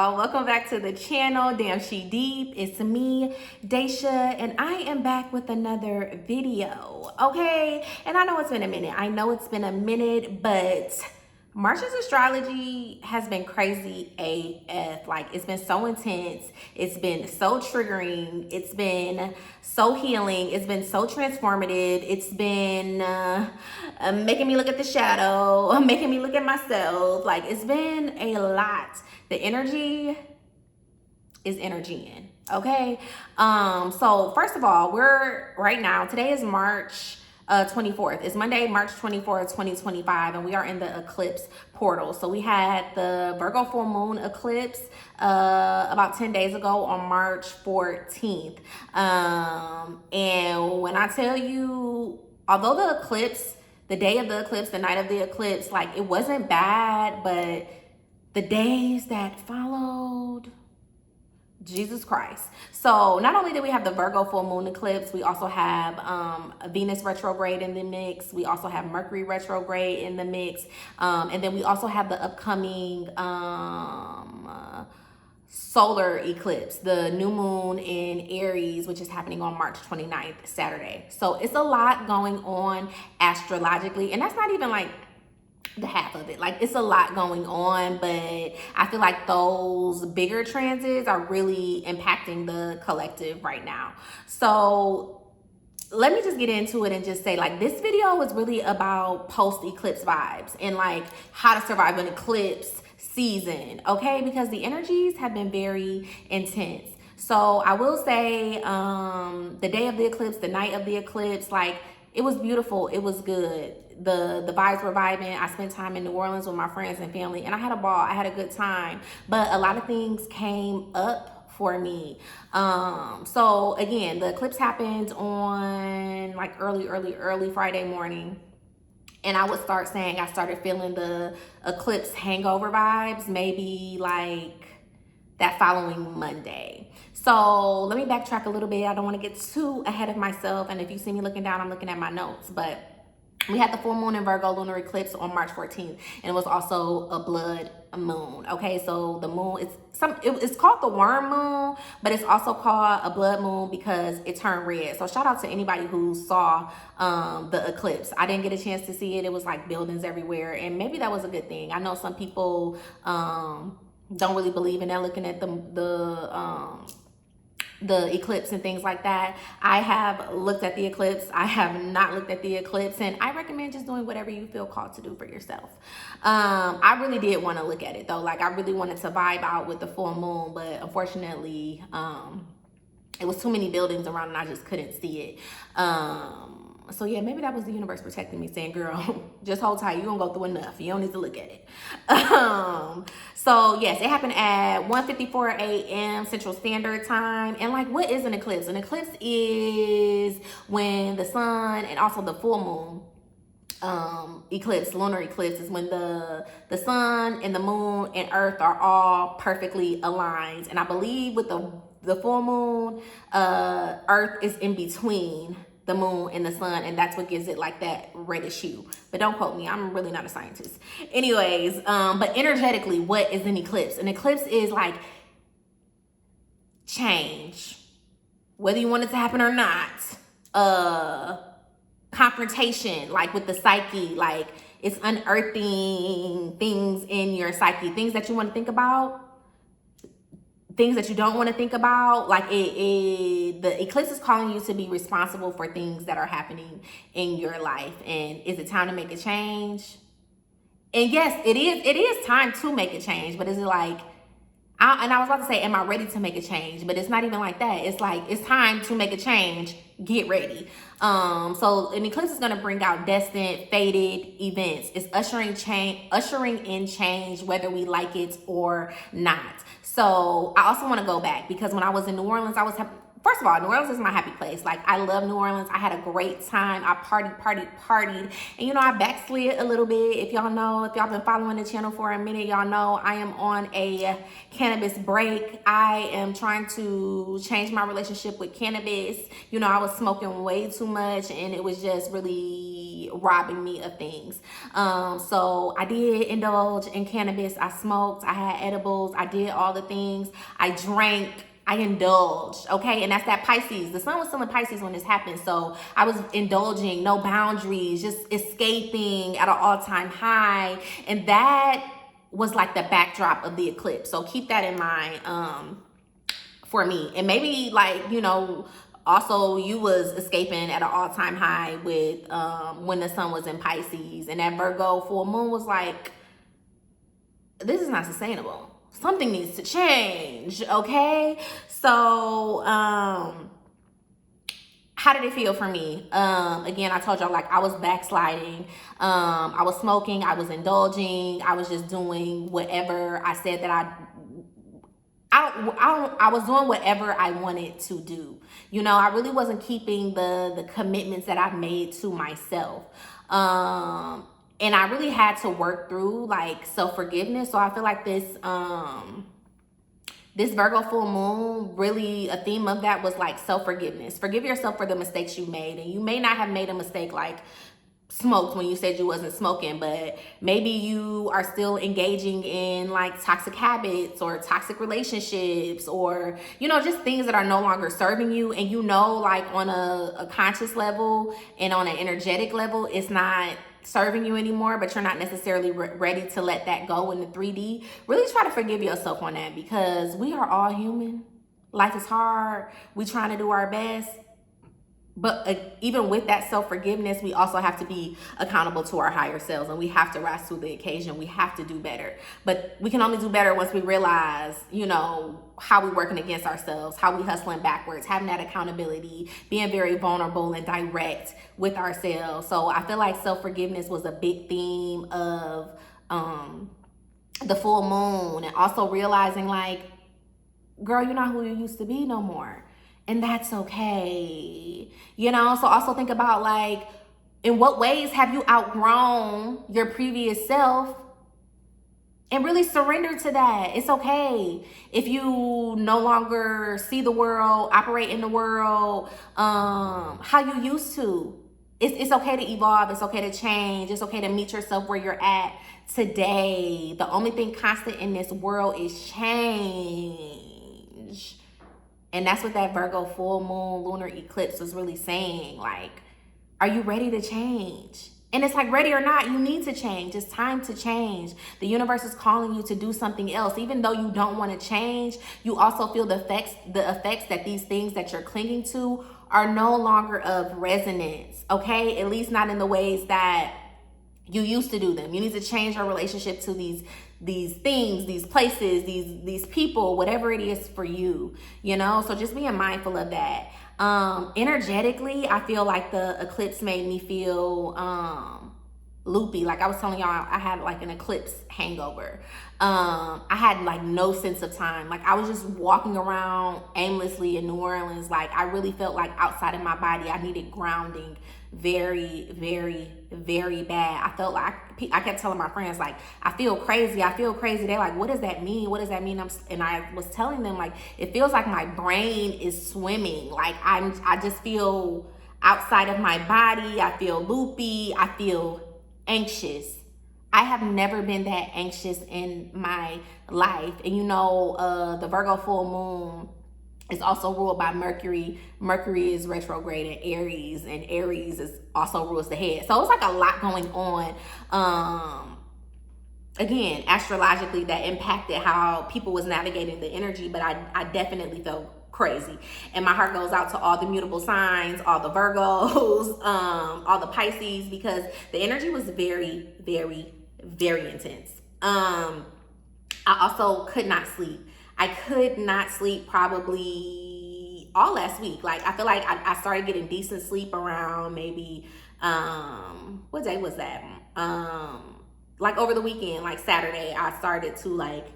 Welcome back to the channel. Damn, she deep. It's me, Daisha, and I am back with another video. Okay, and I know it's been a minute. But March's astrology has been crazy AF. Like, it's been so intense. It's been so triggering. It's been so healing. It's been so transformative. It's been making me look at the shadow, making me look at myself. Like, it's been a lot. The energy is energying, okay? So first of all, today is March 24th. It's Monday, March 24th, 2025, and we are in the Eclipse Portal. So we had the Virgo full moon eclipse about 10 days ago on March 14th. And when I tell you, although the day of the eclipse, the night of the eclipse, like, it wasn't bad, but the days that followed, Jesus Christ. So not only did we have the Virgo full moon eclipse, we also have a Venus retrograde in the mix. We also have Mercury retrograde in the mix. And then we also have the upcoming solar eclipse, the new moon in Aries, which is happening on March 29th, Saturday. So it's a lot going on astrologically. And that's not even like the half of it. Like, it's a lot going on, but I feel like those bigger transits are really impacting the collective right now. So let me just get into it and just say, like, this video is really about post-eclipse vibes and like how to survive an eclipse season, okay? Because the energies have been very intense. So I will say the day of the eclipse, the night of the eclipse, like, it was beautiful. It was good. The vibes were vibing. I spent time in New Orleans with my friends and family, and I had a ball. I had a good time. But a lot of things came up for me. So again, the eclipse happened on like early Friday morning. And I would start saying I started feeling the eclipse hangover vibes, maybe like that following Monday. So let me backtrack a little bit. I don't want to get too ahead of myself. And if you see me looking down, I'm looking at my notes. But we had the full moon in Virgo lunar eclipse on March 14th. And it was also a blood moon. Okay, so the moon, it's called the worm moon, but it's also called a blood moon because it turned red. So shout out to anybody who saw the eclipse. I didn't get a chance to see it. It was like buildings everywhere. And maybe that was a good thing. I know some people don't really believe in that, looking at the eclipse and things like that. I have looked at the eclipse. I have not looked at the eclipse, and I recommend just doing whatever you feel called to do for yourself. I really did want to look at it though. Like, I really wanted to vibe out with the full moon, but unfortunately, it was too many buildings around and I just couldn't see it. So yeah, maybe that was the universe protecting me, saying, girl, just hold tight. You're going to go through enough. You don't need to look at it. So yes, it happened at 1:54 a.m. Central Standard Time. And like, what is an eclipse? An eclipse is when the sun and also the full moon eclipse, lunar eclipse, is when the sun and the moon and earth are all perfectly aligned. And I believe with the full moon, earth is in between the moon and the sun, and that's what gives it like that reddish hue. But don't quote me, I'm really not a scientist. Anyways, but energetically, what is an eclipse? An eclipse is like change, whether you want it to happen or not. Confrontation, like with the psyche, like it's unearthing things in your psyche, things that you want to think about, things that you don't want to think about. Like, the eclipse is calling you to be responsible for things that are happening in your life. And is it time to make a change? And yes, it is time to make a change, but is it like, and I was about to say, am I ready to make a change? But it's not even like that. It's like, it's time to make a change. Get ready. So an eclipse is going to bring out destined, fated events. It's ushering in change, whether we like it or not. So I also want to go back, because when I was in New Orleans, I was First of all, New Orleans is my happy place. Like, I love New Orleans. I had a great time. I partied. And, you know, I backslid a little bit. If y'all know, if y'all been following the channel for a minute, y'all know I am on a cannabis break. I am trying to change my relationship with cannabis. You know, I was smoking way too much, and it was just really robbing me of things. So I did indulge in cannabis. I smoked. I had edibles. I did all the things. I drank. I indulged, okay? And that's that Pisces. The sun was still in Pisces when this happened. So I was indulging, no boundaries, just escaping at an all-time high. And that was like the backdrop of the eclipse. So keep that in mind for me. And maybe, like, you know, also you was escaping at an all-time high with when the sun was in Pisces. And that Virgo full moon was like, this is not sustainable. Something needs to change, okay? So, how did it feel for me? Again, I told y'all, like, I was backsliding. I was smoking. I was indulging. I was just doing whatever I said that I was doing whatever I wanted to do. You know, I really wasn't keeping the commitments that I've made to myself. And I really had to work through, like, self-forgiveness. So I feel like this Virgo full moon, really a theme of that was like self-forgiveness. Forgive yourself for the mistakes you made. And you may not have made a mistake like smoked when you said you wasn't smoking, but maybe you are still engaging in like toxic habits or toxic relationships, or, you know, just things that are no longer serving you. And you know, like on a conscious level and on an energetic level, it's not serving you anymore, but you're not necessarily ready to let that go in the 3D. Really try to forgive yourself on that, because we are all human. Life is hard. We trying to do our best. But even with that self-forgiveness, we also have to be accountable to our higher selves, and we have to rise to the occasion. We have to do better. But we can only do better once we realize, you know, how we working against ourselves, how we hustling backwards, having that accountability, being very vulnerable and direct with ourselves. So I feel like self-forgiveness was a big theme of the full moon, and also realizing, like, girl, you're not who you used to be no more. And that's okay, you know? So also think about, like, in what ways have you outgrown your previous self, and really surrender to that. It's okay if you no longer see the world, operate in the world how you used to. It's okay to evolve. It's okay to change. It's okay to meet yourself where you're at today. The only thing constant in this world is change. And that's what that Virgo full moon lunar eclipse was really saying. Like, are you ready to change? And it's like, ready or not, you need to change. It's time to change. The universe is calling you to do something else. Even though you don't want to change, you also feel the effects that these things that you're clinging to are no longer of resonance, okay? At least not in the ways that you used to do them. You need to change your relationship to these things, these places, these people, whatever it is for you, you know? So just being mindful of that. Energetically, I feel like the eclipse made me feel loopy. Like I was telling y'all, I had like an eclipse hangover. I had like no sense of time. Like I was just walking around aimlessly in New Orleans. Like I really felt like outside of my body, I needed grounding very, very, very bad. I felt like, I kept telling my friends, like, I feel crazy. I feel crazy. They're like, what does that mean? What does that mean? And I was telling them, like, it feels like my brain is swimming. Like I just feel outside of my body. I feel loopy. I feel anxious. I have never been that anxious in my life. And you know, the Virgo full moon is also ruled by Mercury. Mercury is retrograde in Aries, and Aries is also rules the head. So it's like a lot going on. Again, astrologically, that impacted how people was navigating the energy, but I definitely felt crazy. And my heart goes out to all the mutable signs, all the Virgos, all the Pisces, because the energy was very, very, very intense. I also could not sleep. I could not sleep probably all last week. Like, I feel like I started getting decent sleep around maybe, what day was that? Like over the weekend, like Saturday, I started to like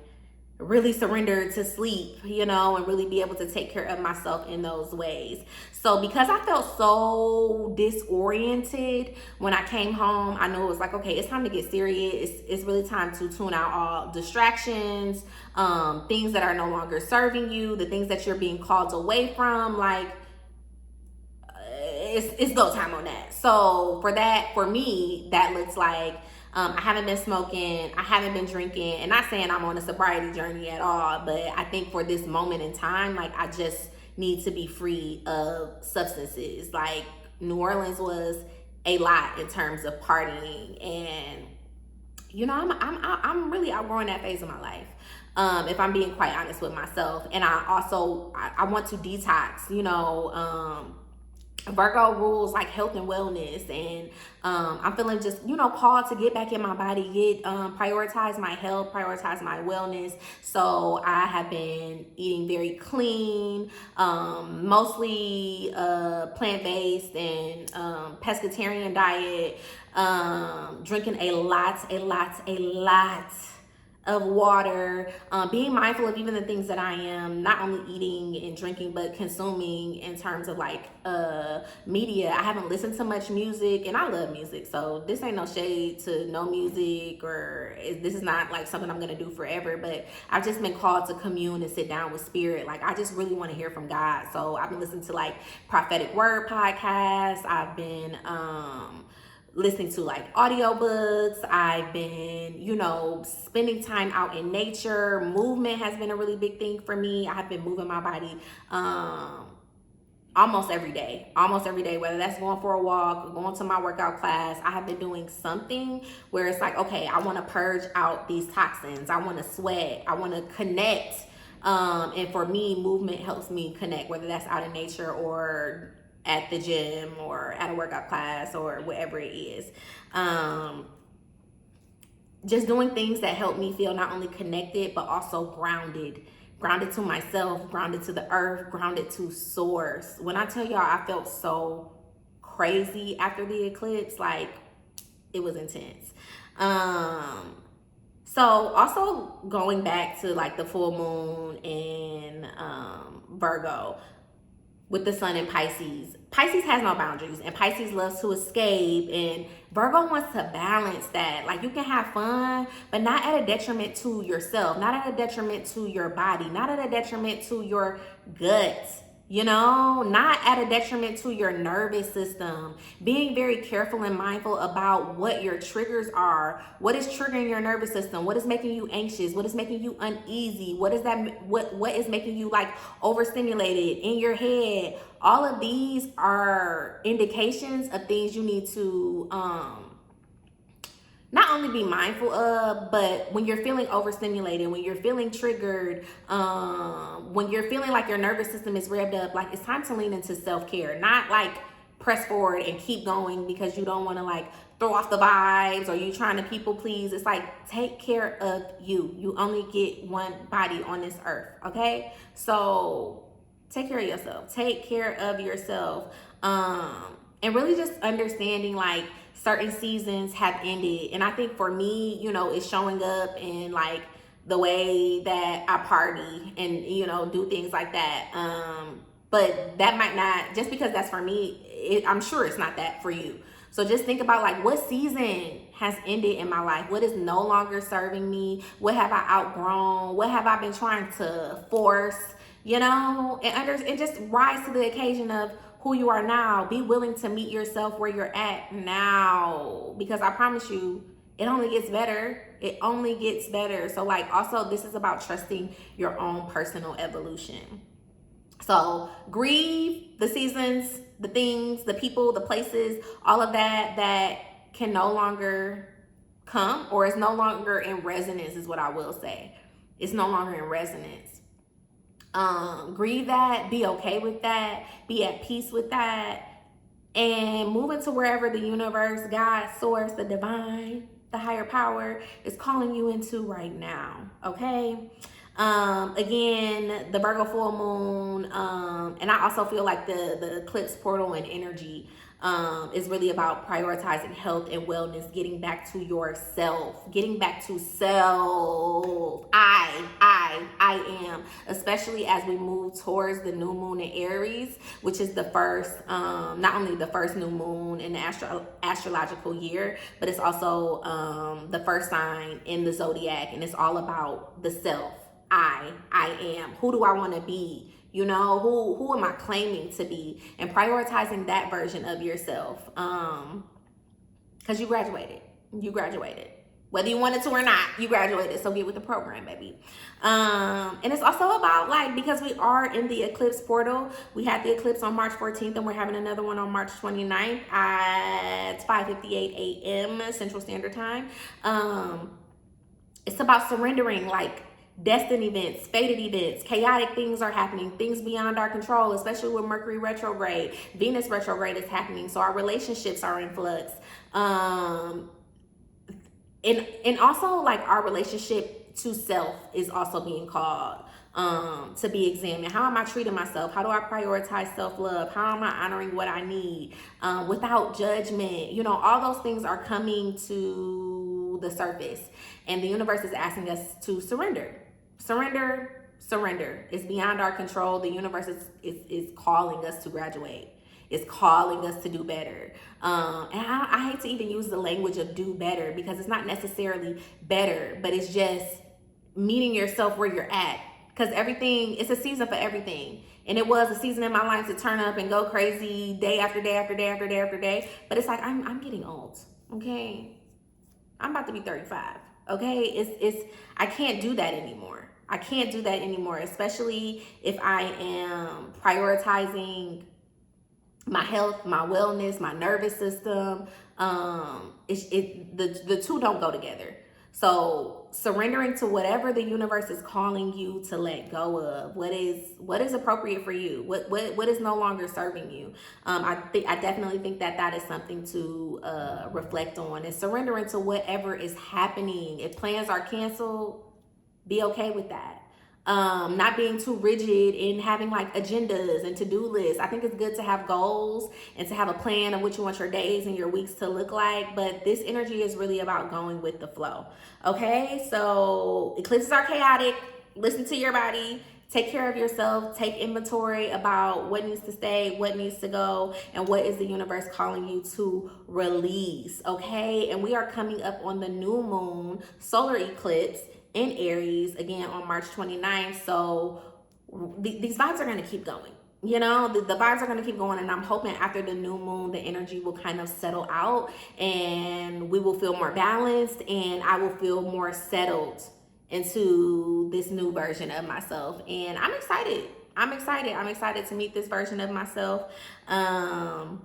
really surrender to sleep, you know, and really be able to take care of myself in those ways. So because I felt so disoriented when I came home, I knew it was like, okay, it's time to get serious. It's really time to tune out all distractions, things that are no longer serving you, the things that you're being called away from. Like, it's go time on that. So for that, for me, that looks like I haven't been smoking, I haven't been drinking, and not saying I'm on a sobriety journey at all, but I think for this moment in time, like I just need to be free of substances. Like New Orleans was a lot in terms of partying, and you know, I'm really outgrowing that phase of my life. If I'm being quite honest with myself, and I want to detox. You know, Virgo rules like health and wellness, and I'm feeling just, you know, called to get back in my body, prioritize my health, prioritize my wellness. So I have been eating very clean, mostly plant-based and pescatarian diet, drinking a lot of water, being mindful of even the things that I am not only eating and drinking but consuming in terms of like media. I haven't listened to much music, and I love music, so this ain't no shade to no music, or this is not like something I'm gonna do forever, but I've just been called to commune and sit down with spirit. Like I just really want to hear from God, so I've been listening to like prophetic word podcasts. I've been listening to like audiobooks. I've been, you know, spending time out in nature. Movement has been a really big thing for me. I have been moving my body almost every day, whether that's going for a walk or going to my workout class. I have been doing something where it's like, okay, I want to purge out these toxins. I want to sweat. I want to connect. And for me, movement helps me connect, whether that's out in nature or at the gym or at a workout class or whatever it is. Just doing things that help me feel not only connected, but also grounded to myself, grounded to the earth, grounded to source. When I tell y'all, I felt so crazy after the eclipse, like it was intense. So also going back to like the full moon in Virgo, with the sun in Pisces. Pisces has no boundaries, and Pisces loves to escape, and Virgo wants to balance that. Like you can have fun, but not at a detriment to yourself, not at a detriment to your body, not at a detriment to your gut. You know, not at a detriment to your nervous system. Being very careful and mindful about what your triggers are. What is triggering your nervous system? What is making you anxious? What is making you uneasy? What is making you like overstimulated in your head? All of these are indications of things you need to not only be mindful of, but when you're feeling overstimulated, when you're feeling triggered, when you're feeling like your nervous system is revved up, like it's time to lean into self-care, not like press forward and keep going because you don't want to like throw off the vibes or you trying to people please. It's like, take care of you. You only get one body on this earth, okay? So take care of yourself. Take care of yourself. And really just understanding like certain seasons have ended. And I think for me, you know, it's showing up in like the way that I party and, you know, do things like that. But that might not, just because that's for me, I'm sure it's not that for you. So just think about like what season has ended in my life? What is no longer serving me? What have I outgrown? What have I been trying to force? You know, and just rise to the occasion of who you are now. Be willing to meet yourself where you're at now, because I promise you, it only gets better. It only gets better. So like, also this is about trusting your own personal evolution. So grieve the seasons, the things, the people, the places, all of that can no longer come, or is no longer in resonance, is what I will say. It's no longer in resonance. Grieve that, be okay with that, be at peace with that, and move into wherever the universe, God, source, the divine, the higher power is calling you into right now, okay? Again, the Virgo full moon, and I also feel like the eclipse portal and energy is really about prioritizing health and wellness, getting back to yourself, getting back to self. I am, especially as we move towards the new moon in Aries, which is the first, not only the first new moon in the astrological year, but it's also the first sign in the zodiac, and it's all about the self. I am. Who do I want to be? You know, who am I claiming to be? And prioritizing that version of yourself. Because you graduated. You graduated. Whether you wanted to or not, you graduated. So get with the program, baby. And it's also about, like, because we are in the eclipse portal. We had the eclipse on March 14th, and we're having another one on March 29th at 5:58 a.m. Central Standard Time. It's about surrendering, like, destined events, fated events, chaotic things are happening, things beyond our control, especially with Mercury retrograde. Venus retrograde is happening, so our relationships are in flux. And also, like, our relationship to self is also being called to be examined. How am I treating myself? How do I prioritize self-love? How am I honoring what I need without judgment? You know, all those things are coming to the surface, and the universe is asking us to surrender. Surrender. It's beyond our control. The universe is calling us to graduate. It's calling us to do better. And I hate to even use the language of do better, because it's not necessarily better, but it's just meeting yourself where you're at. Because everything, it's a season for everything. And it was a season in my life to turn up and go crazy day after day after day after day after day. But it's like, I'm getting old, okay? I'm about to be 35, okay? I can't do that anymore. I can't do that anymore, especially if I am prioritizing my health, my wellness, my nervous system. The two don't go together. So surrendering to whatever the universe is calling you to let go of, what is appropriate for you, what is no longer serving you. I definitely think that is something to reflect on, and surrendering to whatever is happening. If plans are canceled, be okay with that. Not being too rigid in having, like, agendas and to-do lists. I think it's good to have goals and to have a plan of what you want your days and your weeks to look like, but this energy is really about going with the flow. Okay, so eclipses are chaotic. Listen to your body. Take care of yourself. Take inventory about what needs to stay, what needs to go, and what is the universe calling you to release. Okay, and we are coming up on the new moon solar eclipse in Aries, again, on March 29th. So these vibes are going to keep going. You know, the vibes are going to keep going, and I'm hoping after the new moon, the energy will kind of settle out, and we will feel more balanced, and I will feel more settled into this new version of myself. And I'm excited. I'm excited to meet this version of myself. And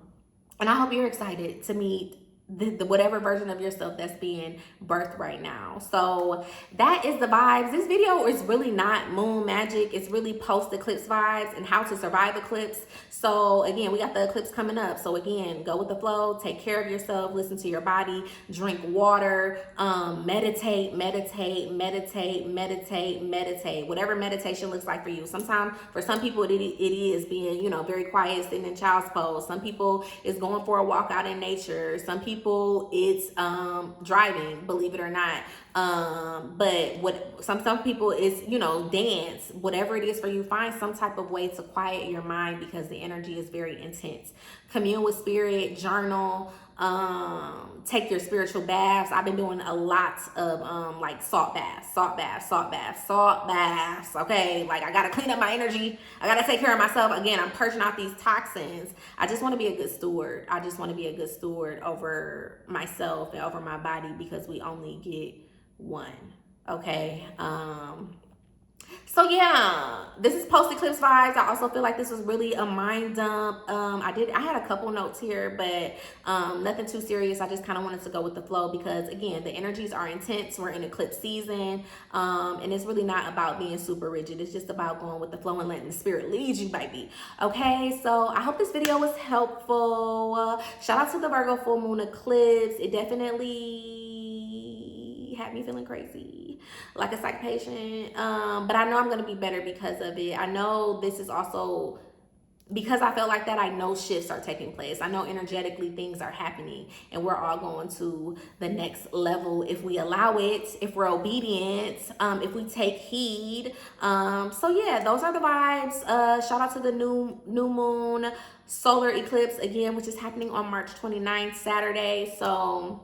I hope you're excited to meet the whatever version of yourself that's being birthed right now. So that is the vibes. This video is really not moon magic. It's really post eclipse vibes and how to survive eclipse. So again, we got the eclipse coming up. So again, go with the flow, take care of yourself, listen to your body, drink water, meditate. Whatever meditation looks like for you. Sometimes for some people it is being, you know, very quiet, sitting in child's pose. Some people is going for a walk out in nature. Some people it's driving, believe it or not. But what some people is, you know, dance. Whatever it is for you, find some type of way to quiet your mind, because the energy is very intense. Commune with spirit, journal, take your spiritual baths. I've been doing a lot of like salt baths. Okay, like, I gotta clean up my energy. I gotta take care of myself. Again, I'm purging out these toxins. I just want to be a good steward. Over myself and over my body, because we only get one. Okay. So yeah, this is post eclipse vibes. I also feel like this was really a mind dump. I had a couple notes here, but nothing too serious. I just kind of wanted to go with the flow, because again, the energies are intense. We're in eclipse season, and it's really not about being super rigid. It's just about going with the flow and letting the spirit lead you, baby. Okay, so I hope this video was helpful. Shout out to the Virgo full moon eclipse. It definitely had me feeling crazy. like a psych patient. But I know I'm going to be better because of it. I know this is also because I felt like that. I know shifts are taking place. I know energetically things are happening, and we're all going to the next level if we allow it, if we're obedient, if we take heed. So yeah, those are the vibes. Shout out to the new moon solar eclipse again, which is happening on March 29th, Saturday. So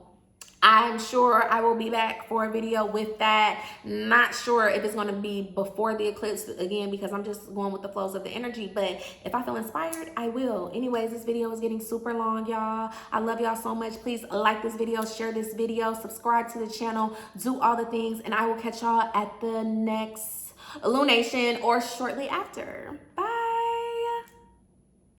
I'm sure I will be back for a video with that. Not sure if it's going to be before the eclipse again, because I'm just going with the flows of the energy. But if I feel inspired, I will. Anyways, this video is getting super long, y'all. I love y'all so much. Please like this video, share this video, subscribe to the channel, do all the things, and I will catch y'all at the next illumination or shortly after. Bye.